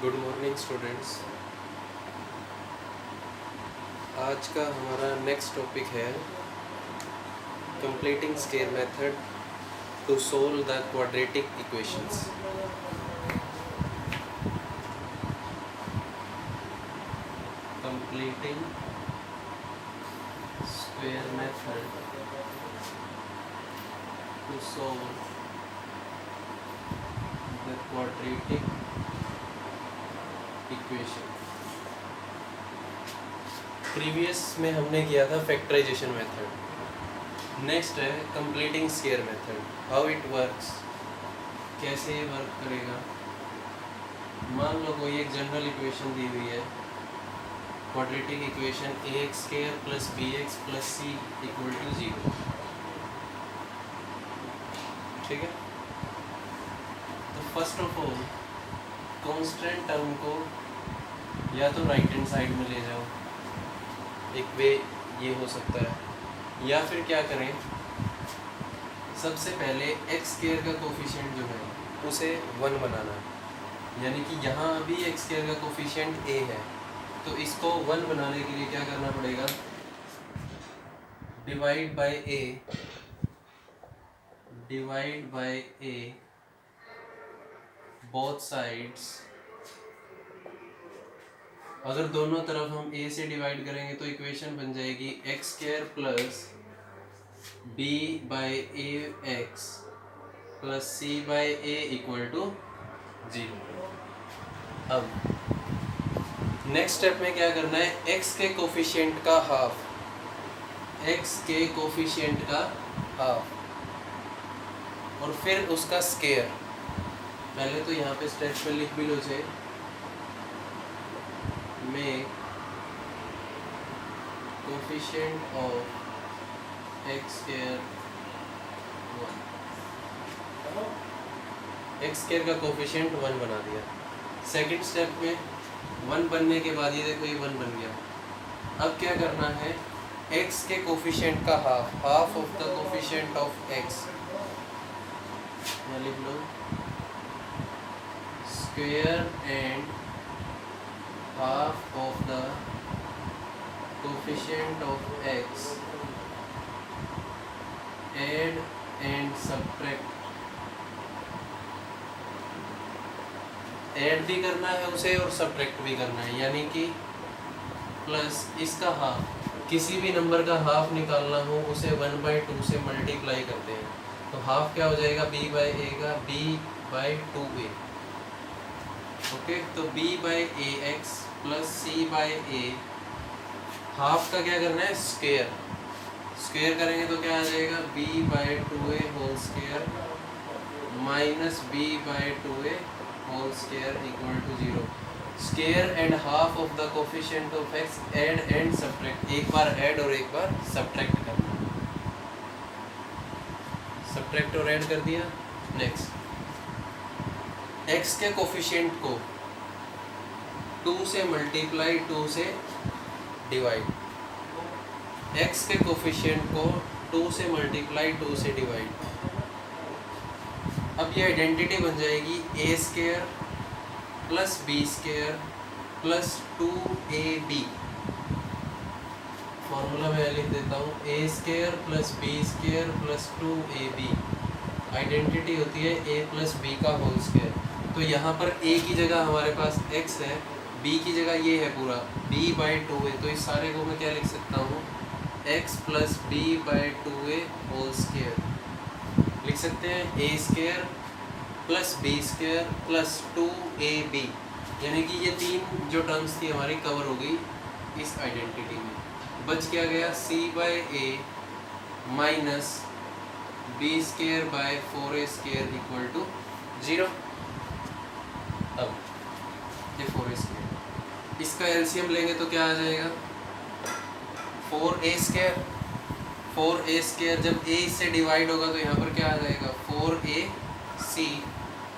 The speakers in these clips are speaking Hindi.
Good morning students. आज का हमारा नेक्स्ट टॉपिक है completing square method to solve the quadratic equations. Completing square method to solve the quadratic equation. Previous में हमने किया था फैक्टराइजेशन मेथड। नेक्स्ट है completing square method. How it works, कैसे ये वर्क करेगा। मान लो कोई एक जनरल इक्वेशन दी हुई है, quadratic equation ax square plus bx plus c equal to 0। ठीक है, तो first of all constant term को या तो राइट हैंड साइड में ले जाओ, एक वे ये हो सकता है, या फिर क्या करें, सबसे पहले एक्स स्क्वायर का कोफिशिएंट जो है उसे 1 बनाना है। यानी कि यहाँ अभी एक्स स्क्वायर का कोफिशिएंट a है, तो इसको 1 बनाने के लिए क्या करना पड़ेगा, divide by a both sides. अगर दोनों तरफ हम a से डिवाइड करेंगे तो इक्वेशन बन जाएगी x square plus b by a x plus c by a equal to 0। अब नेक्स्ट स्टेप में क्या करना है, x के कोफिशिएंट का हाफ, और फिर उसका स्क्वायर। पहले तो यहाँ पे स्टेप पे लिख भी लो छे, में coefficient of x square 1, x square का कोफिशिएंट 1 बना दिया। सेकंड स्टेप में 1 बनने के बाद ये देखो ये 1 बन गया। अब क्या करना है, x के कोफिशिएंट का half of the coefficient of x, लिख लो square and half of the coefficient of x, add and subtract. Add भी करना है उसे और सब्ट्रैक्ट भी करना है, यानी कि प्लस इसका हाफ, किसी भी नंबर का हाफ निकालना हो उसे 1/2 से मल्टीप्लाई करते हैं, तो हाफ क्या हो जाएगा, b बाई ए का b/2a। ओके, तो b by a x plus c by a, half का क्या करना है, स्क्वायर करेंगे तो क्या आ जाएगा, b/2a whole square minus b/2a whole square equal to 0। Square and half of the coefficient of x, add and subtract, एक बार ऐड और एक बार सब्ट्रैक्ट करना। सब्ट्रैक्ट और ऐड कर दिया। नेक्स्ट, x के कोफिशिएंट को 2 से मल्टीप्लाई 2 से डिवाइड, x के कोफिशिएंट को 2 से मल्टीप्लाई 2 से डिवाइड। अब ये आइडेंटिटी बन जाएगी a square plus b square plus 2ab। Formula मैं लिख देता हूँ, a square plus b square plus 2ab। Identity होती है a प्लस b का होल स्क्वायर। तो यहाँ पर a की जगह हमारे पास x है, b की जगह ये है पूरा b/2a, तो इस सारे को मैं क्या लिख सकता हूँ, x plus b/2a whole square लिख सकते हैं। a square plus b square plus 2ab, यानी कि ये तीन जो टर्म्स थी हमारी कवर हो गई इस आइडेंटिटी में। बच क्या गया, c by a minus b square by 4a square equal to 0। अब ये 4a स्क्वायर, इसका एलसीएम लेंगे तो क्या आ जाएगा, 4a स्क्वायर जब a इससे डिवाइड होगा तो यहाँ पर क्या आ जाएगा, 4ac,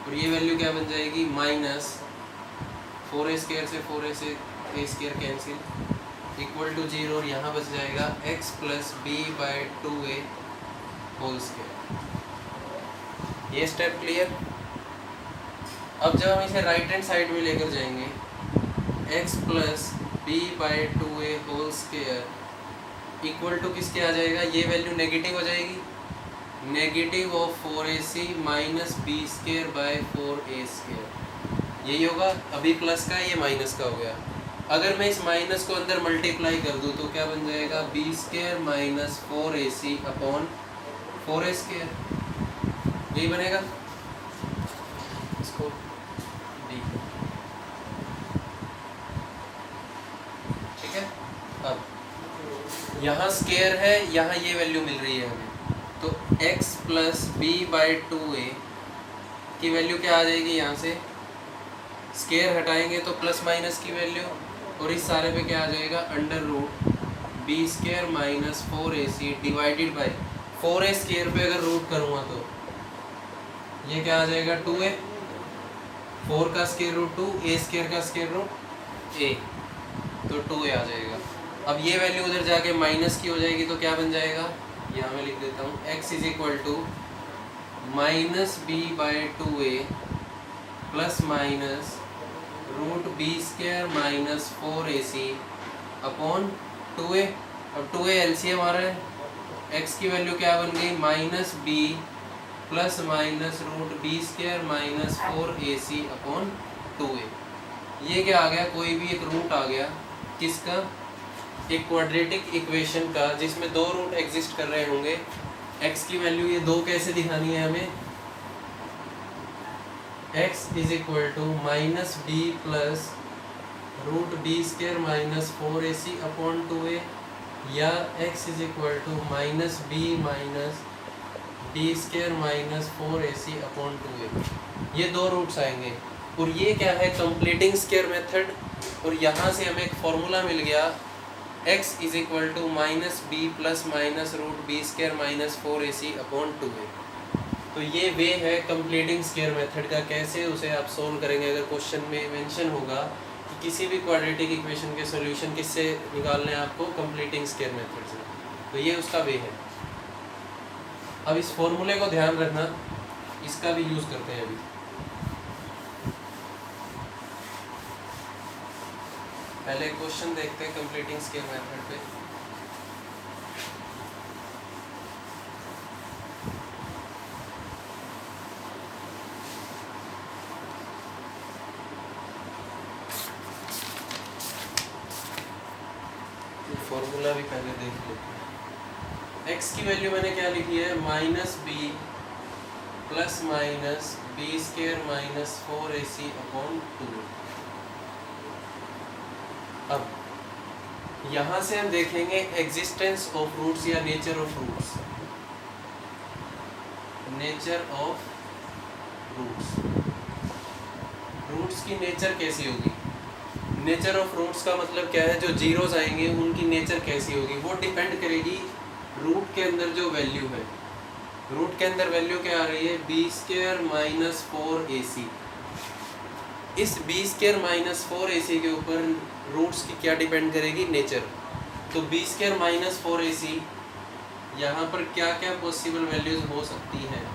और ये वैल्यू क्या बन जाएगी, माइनस 4a स्क्वायर से 4a से a square cancel equal to 0, और यहाँ बच जाएगा x plus b/2a whole square. ये स्टेप क्लियर। अब जब हम इसे राइट हैंड साइड में लेकर जाएंगे, x plus B by two a whole square equal to किसके आ जाएगा, ये वैल्यू नेगेटिव हो जाएगी, negative of 4ac minus b square by 4a², यही होगा। अभी प्लस का ये माइनस का हो गया। अगर मैं इस माइनस को अंदर मल्टीप्लाई कर दूँ तो क्या बन जाएगा, b² minus 4ac upon 4a², यही बनेगा। इसको डी, ठीक है। अब यहाँ स्केयर है, यहाँ ये वैल्यू मिल रही है हमें, तो x plus B by two A की वैल्यू क्या आ जाएगी, यहाँ से स्केयर हटाएंगे तो प्लस माइनस की वैल्यू, और इस सारे पे क्या आ जाएगा, under root b² minus 4ac divided by 4a² पे अगर रूट करूँगा तो ये क्या आ जाएगा, 2a, 4 का स्केयर रूट 2, a² का स्केयर रूट a, तो 2a आ जाएगा। अब ये वैल्यू उधर जाके माइनस की हो जाएगी तो क्या बन जाएगा, यहाँ मैं लिख देता हूँ, x is equal to minus b by two a plus minus root b² minus 4ac upon 2a। अब 2a एलसीएम आ रहा है, x की वैल्यू क्या बन गई, minus b plus minus root b² minus 4ac upon 2a। ये क्या आ गया, कोई भी एक रूट आ गया, किसका, एक क्वाड्रेटिक इक्वेशन का जिसमें दो रूट एग्जिस्ट कर रहे होंगे। x की वैल्यू ये दो कैसे दिखानी है हमें, x is equal to minus b plus root b² minus 4ac upon 2a, या x is equal to minus b minus b² minus 4ac upon 2a। ये दो रूट्स आएंगे, और ये क्या है, कंप्लीटिंग स्क्वायर मेथड। और यहाँ से हमें एक फॉर्मूला मिल गया, x is equal to minus b plus minus root b² minus 4ac upon 2a। तो ये वे है कंप्लीटिंग स्क्वायर मेथड का, कैसे उसे आप सोल्व करेंगे। अगर क्वेश्चन में मेंशन होगा कि किसी भी क्वाड्रेटिक इक्वेशन के सॉल्यूशन किससे निकालने हैं आपको, कंप्लीटिंग स्क्वायर मेथड से, तो ये उसका वे है। अब इस फॉर्मूले को ध्यान रखना, इसका भी यूज़ करते हैं अभी। पहले क्वेश्चन देखते हैं कंप्लीटिंग स्क्वायर मेथड पे। फॉर्मूला भी पहले देख लेते हैं। x की वैल्यू मैंने क्या लिखी है, minus b plus minus b² minus 4ac upon 2। अब यहाँ से हम देखेंगे एग्जिस्टेंस ऑफ रूट्स या nature of roots, nature of roots, roots की नेचर कैसी होगी। नेचर ऑफ रूट्स का मतलब क्या है, जो जीरोस आएंगे उनकी नेचर कैसी होगी, वो डिपेंड करेगी रूट के अंदर जो वैल्यू है। रूट के अंदर वैल्यू क्या आ रही है, b² माइनस 4ac। इस b² माइनस 4ac के ऊपर रूट्स की क्या डिपेंड करेगी, नेचर। तो b² माइनस 4ac यहाँ पर क्या क्या पॉसिबल वैल्यूज हो सकती हैं।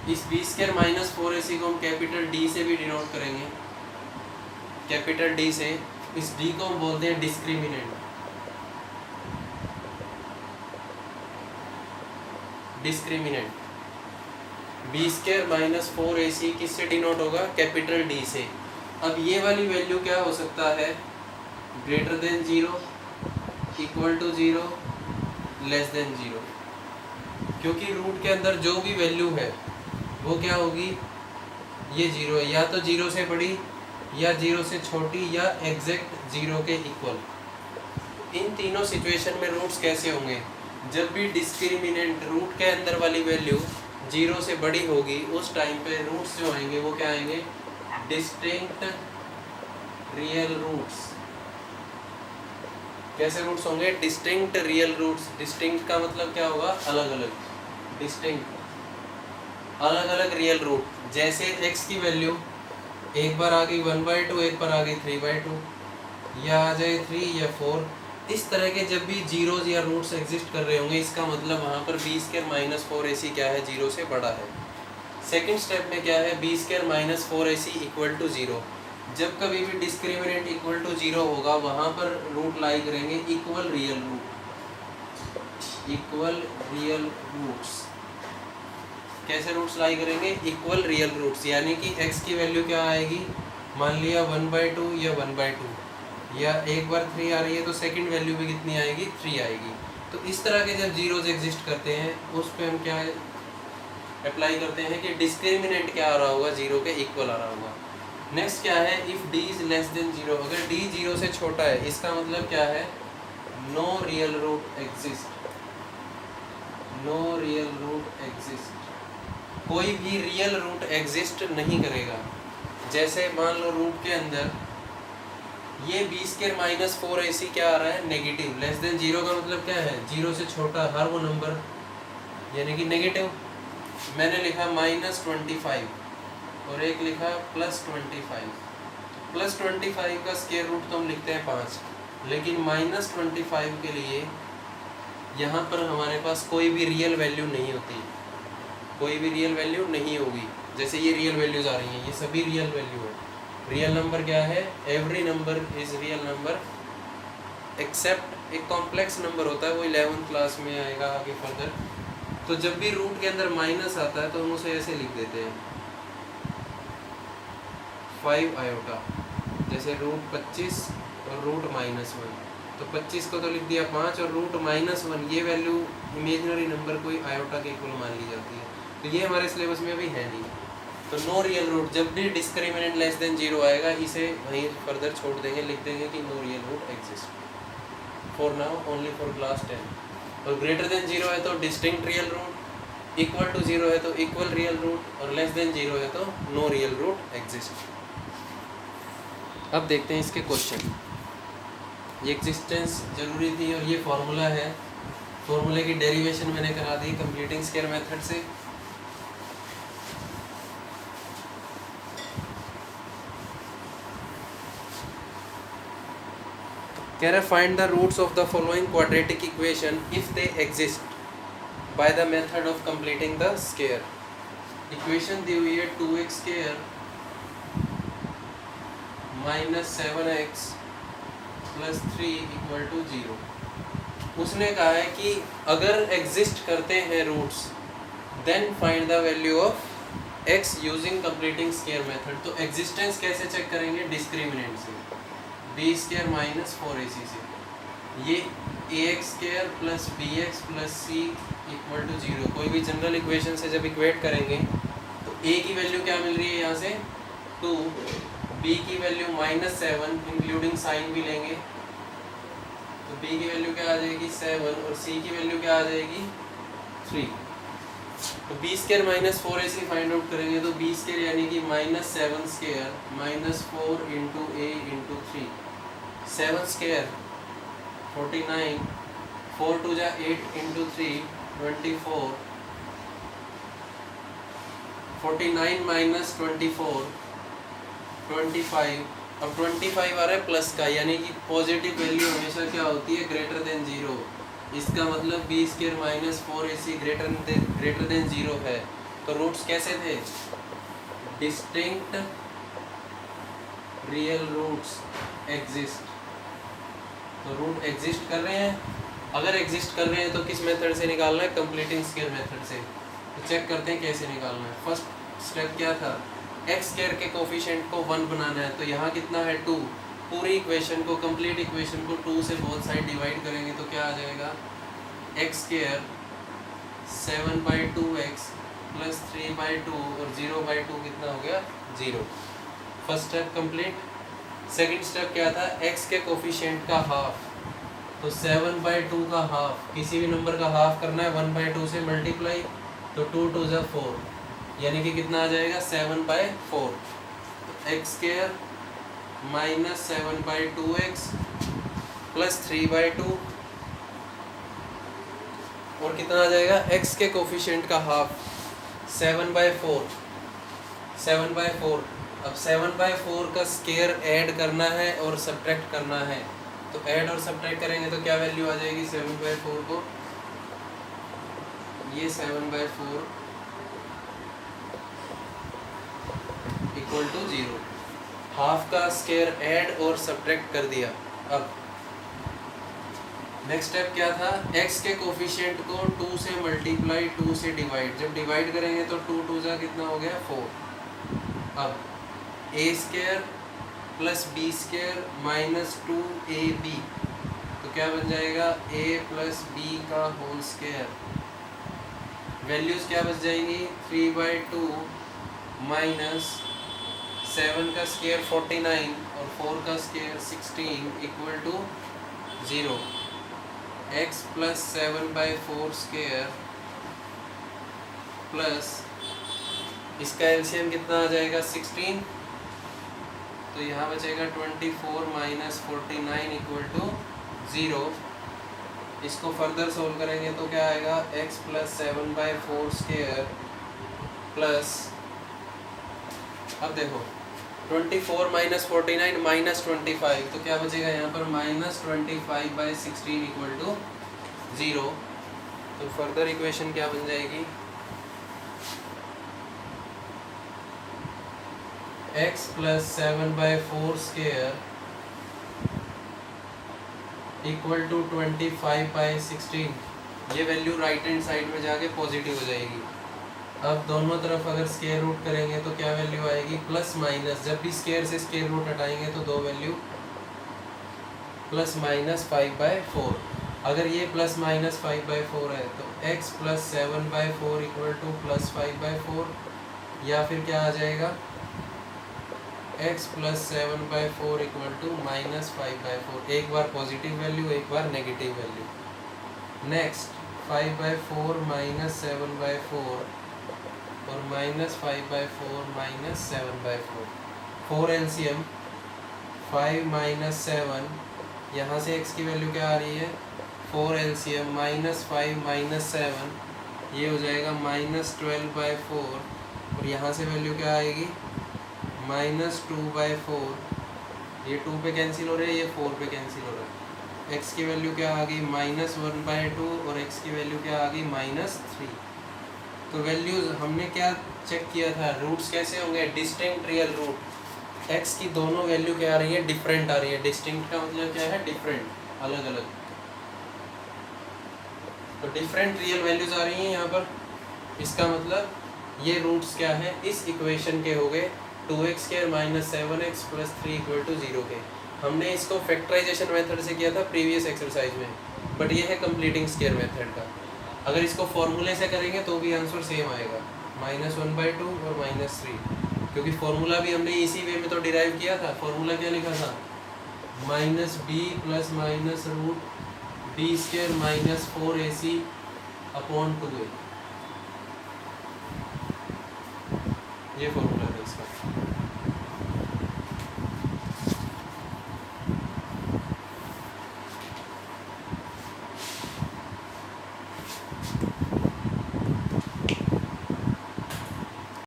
इस b² माइनस 4ac को हम कैपिटल D से भी डिनोट करेंगे, कैपिटल D से। इस D को हम बोलते हैं discriminant, discriminant. b² minus 4ac किससे डिनोट होगा, कैपिटल D से। अब ये वाली वैल्यू क्या हो सकता है, greater than 0, equal to 0, less than 0, क्योंकि रूट के अंदर जो भी वैल्यू है वो क्या होगी, ये 0 है, या तो 0 से बड़ी या 0 से छोटी या एग्जैक्ट 0 के इक्वल। इन तीनों सिचुएशन में रूट्स कैसे होंगे, जब भी डिस्क्रिमिनेंट रूट के अंदर वाली वैल्यू 0 से बड़ी होगी उस टाइम पे रूट्स जो आएंगे वो क्या आएंगे, डिस्टिंक्ट रियल रूट्स। कैसे रूट्स होंगे, डिस्टिंक्ट रियल रूट्स। डिस्टिंक्ट का मतलब क्या होगा, अलग अलग, डिस्टिंक्ट अलग अलग रियल रूट। जैसे x की वैल्यू एक बार आ गई 1/2, एक बार आ गई 3/2, या आ जाए 3 या 4। इस तरह के जब भी जीरोज या रूट्स एग्जिस्ट कर रहे होंगे, इसका मतलब वहाँ पर b² माइनस 4ac क्या है, 0 से बड़ा है। सेकंड स्टेप में क्या है, b square minus 4ac equal to 0। जब कभी भी डिस्क्रिमिनेंट इक्वल टू 0 होगा वहाँ पर रूट लाई करेंगे equal real root, equal real roots. कैसे रूट्स लाई करेंगे, इक्वल रियल रूट्स, यानी कि x की वैल्यू क्या आएगी, मान लिया 1/2 या 1/2, या एक बार 3 आ रही है तो सेकंड वैल्यू भी कितनी आएगी, 3 आएगी। तो इस तरह के जब जीरोज एग्जिस्ट करते हैं उस पे हम क्या अप्लाई करते हैं कि डिस्क्रिमिनेंट क्या आ रहा होगा, 0 के इक्वल आ रहा होगा। नेक्स्ट क्या है, if d is less than 0, अगर d 0 से छोटा है इसका मतलब क्या है, no real root exist, no real root exist, कोई भी रियल रूट एग्जिस्ट नहीं करेगा। जैसे मान लो रूट के अंदर ये बी स्क्वायर माइनस 4ac क्या आ रहा है, नेगेटिव। लेस देन 0 का मतलब क्या है, 0 से छोटा हर वो नंबर, यानी कि नेगेटिव। मैंने लिखा -25 और एक लिखा +25। +25 का स्क्वायर रूट तो हम लिखते हैं 5, लेकिन -25 के लिए यहाँ पर हमारे पास कोई भी रियल वैल्यू नहीं होती, कोई भी रियल वैल्यू नहीं होगी। जैसे ये रियल वैल्यूज आ रही हैं, ये सभी रियल वैल्यू है। रियल नंबर क्या है, every number is real number except एक कॉम्प्लेक्स नंबर होता है, वो 11th क्लास में आएगा आगे फर्दर। तो जब भी रूट के अंदर माइनस आता है तो हम उसे ऐसे लिख देते हैं 5 आयोटा, जैसे रूट 25 और रूट -1। तो 25 को तो लिख दिया 5 और रूट -1, ये वैल्यू इमेजिनरी नंबर कोई आयोटा के इक्वल मान ली जाती है। तो ये हमारे सिलेबस में अभी है नहीं। तो नो रियल रूट, जब भी डिस्क्रिमिनेंट लेस देन 0 आएगा इसे वहीं फर्दर छोड़ देंगे, लिख देंगे कि no real root exist for now only for class 10। और ग्रेटर देन 0 है तो distinct real root, equal to 0 है तो इक्वल रियल रूट, और लेस देन 0 है तो नो रियल रूट एग्जिस्ट। अब देखते हैं इसके क्वेश्चन। ये एग्जिस्टेंस जरूरी थी और ये फार्मूला है, फार्मूले की डेरिवेशन मैंने करा दी कंप्लीटिंग स्क्वायर मेथड से। कह रहा है find the roots of the following quadratic equation if they exist by the method of completing the square. Equation दी हुई है 2x स्क्वायर -7x + 3 = 0। उसने कहा है कि अगर एग्जिस्ट करते हैं roots then find the value of x using completing square method. तो एग्जिस्टेंस कैसे चेक करेंगे, डिस्क्रिमिनेंट से, b स्क्वायर माइनस 4ac से। ये ax स्क्वायर + bx + c = 0, कोई भी जनरल इक्वेशन से जब इक्वेट करेंगे तो a की वैल्यू क्या मिल रही है यहाँ से 2, b की वैल्यू -7 इंक्लूडिंग साइन भी लेंगे तो b की वैल्यू क्या आ जाएगी 7 और c की वैल्यू क्या आ जाएगी 3। तो b square minus 4ac find out करेंगे तो b स्क्वायर यानी कि -7 स्क्वायर -4 × a × 3, 7 स्क्वायर 49, 4 2 जा 8 × 3 24, 49 - 24 25। अब 25 आ रहा है प्लस का, यानी कि पॉजिटिव वैल्यू हमेशा क्या होती है, ग्रेटर देन 0। इसका मतलब b square minus 4ac greater than 0 है। तो रूट्स कैसे थे, डिस्टिंक्ट रियल रूट्स एग्जिस्ट। तो रूट एग्जिस्ट कर रहे हैं, अगर एग्जिस्ट कर रहे हैं तो किस मेथड से निकालना है, कंप्लीटिंग स्क्वायर मेथड से। तो चेक करते हैं कैसे निकालना है। फर्स्ट स्टेप क्या था, एक्स स्क्वायर के कोफिशिएंट को 1 बनाना है। तो यहाँ कितना है 2, पूरी इक्वेशन को, कंप्लीट इक्वेशन को 2 से बोथ साइड डिवाइड करेंगे तो क्या आ जाएगा, एक्स स्क्वायर 7/2x + 3/2 और 0/2 कितना हो गया 0। First step complete. Second step क्या था, x के कोफिशिएंट का हाफ। तो 7/2 का हाफ, किसी भी नंबर का हाफ करना है 1/2 से मल्टीप्लाई, तो 2 2 जा 4, यानी कि कितना आ जाएगा 7/4। तो एक्स स्क्वायर -7/2x + 3/2 और कितना आ जाएगा, x के कोफिशिएंट का हाफ 7/4, 7/4। अब 7/4 का स्क्वायर ऐड करना है और सब्ट्रैक्ट करना है। तो ऐड और सब्ट्रैक्ट करेंगे तो क्या वैल्यू आ जाएगी 7/4 को, ये 7/4 इक्वल टू 0। हाफ का स्क्वायर ऐड और सब्ट्रैक्ट कर दिया। अब नेक्स्ट स्टेप क्या था, x के कोफिशिएंट को 2 से मल्टीप्लाई 2 से डिवाइड, जब डिवाइड करेंगे तो 2 2 जा कितना हो गया 4। अब a square plus b square minus 2ab, तो क्या बन जाएगा a प्लस बी का होल स्क्वायर। वैल्यूज क्या बच जाएंगी 3/2 माइनस 7 का स्क्वायर 49 और 4 का square 16 equal to 0। x plus 7/4 square plus इसका एलसीएम कितना आ जाएगा 16, तो यहाँ बचेगा 24 माइनस 49 इक्वल टू 0। इसको फर्दर सोल्व करेंगे तो क्या आएगा x प्लस 7/4 स्क्वायर प्लस, अब देखो 24 माइनस 49 माइनस 25, तो क्या बचेगा यहाँ पर माइनस 25/16 इक्वल टू 0। तो फर्दर इक्वेशन क्या बन जाएगी x plus 7/4 square equal to 25/16। ये वैल्यू राइट हैंड साइड में जाके पॉजिटिव हो जाएगी। अब दोनों तरफ अगर स्क्वायर रूट करेंगे तो क्या वैल्यू आएगी प्लस माइनस, जब भी स्क्वायर से स्क्वायर रूट हटाएंगे तो दो वैल्यू प्लस माइनस 5/4। अगर ये प्लस माइनस 5/4 है तो x plus 7/4 equal to plus 5/4, या फिर क्या आ जाएगा x plus 7/4 equal to minus 5/4। एक बार पॉजिटिव वैल्यू एक बार नेगेटिव वैल्यू। नेक्स्ट 5/4 माइनस 7/4 और माइनस 5/4 माइनस 7/4, 4 एलसीएम 5 माइनस 7, यहाँ से x की वैल्यू क्या आ रही है 4 एलसीएम माइनस 5 माइनस 7, ये हो जाएगा माइनस 12/4, और यहाँ से वैल्यू क्या आएगी माइनस 2/4। ये 2 पे कैंसिल हो रहा है, ये 4 पे कैंसिल हो रहा है। x की वैल्यू क्या आ गई माइनस 1/2 और x की वैल्यू क्या आ गई माइनस 3। तो वैल्यूज हमने क्या चेक किया था, रूट्स कैसे होंगे डिस्टिंक्ट रियल रूट। x की दोनों वैल्यू क्या आ रही है डिफरेंट आ रही है। डिस्टिंक्ट का मतलब क्या है डिफरेंट, अलग अलग। तो डिफरेंट रियल वैल्यूज आ रही हैं यहाँ पर, इसका मतलब ये रूट्स क्या है इस इक्वेशन के हो गए 2x² minus 7x plus 3 equal to 0 के। हमने इसको फैक्टराइजेशन मेथड से किया था प्रीवियस एक्सरसाइज में, बट ये है कंप्लीटिंग स्क्वायर मेथड का। अगर इसको फॉर्मूले से करेंगे तो भी आंसर सेम आएगा -1/2 और -3, क्योंकि फॉर्मूला भी हमने इसी वे में तो डिराइव किया था। फॉर्मूला क्या लिखा था -b plus minus root b² minus 4ac upon 2a, ये फॉर्मूला है इसका।